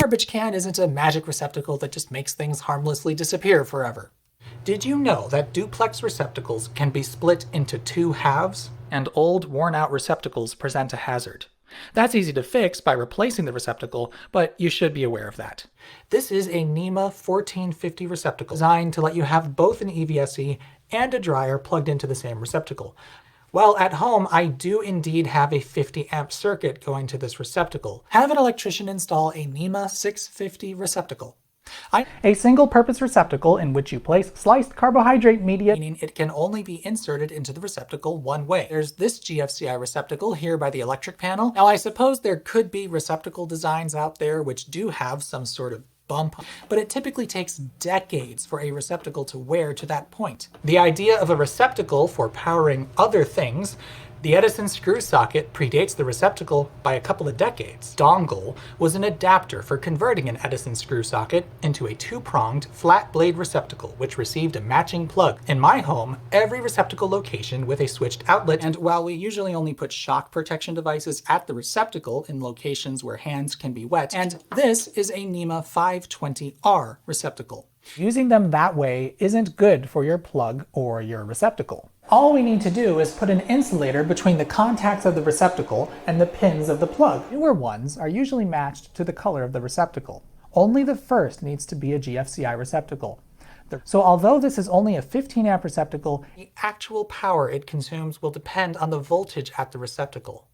garbage can isn't a magic receptacle that just makes things harmlessly disappear forever. Did you know that duplex receptacles can be split into two halves? And old, worn-out receptacles present a hazard. That's easy to fix by replacing the receptacle, but you should be aware of that. This is a NEMA 1450 receptacle designed to let you have both an EVSE and a dryer plugged into the same receptacle. Well, at home, I do indeed have a 50 amp circuit going to this receptacle. Have an electrician install a NEMA 650 receptacle. A single-purpose receptacle in which you place sliced carbohydrate media, meaning it can only be inserted into the receptacle one way. There's this GFCI receptacle here by the electric panel. Now I suppose there could be receptacle designs out there which do have some sort of bump, but it typically takes decades for a receptacle to wear to that point. The idea of a receptacle for powering other things, the Edison screw socket, predates the receptacle by a couple of decades. Dongle was an adapter for converting an Edison screw socket into a two-pronged, flat blade receptacle which received a matching plug. In my home, every receptacle location with a switched outlet, and while we usually only put shock protection devices at the receptacle in locations where hands can be wet, and this is a NEMA 520R receptacle. Using them that way isn't good for your plug or your receptacle. All we need to do is put an insulator between the contacts of the receptacle and the pins of the plug. Newer ones are usually matched to the color of the receptacle. Only the first needs to be a GFCI receptacle. So although this is only a 15 amp receptacle, the actual power it consumes will depend on the voltage at the receptacle.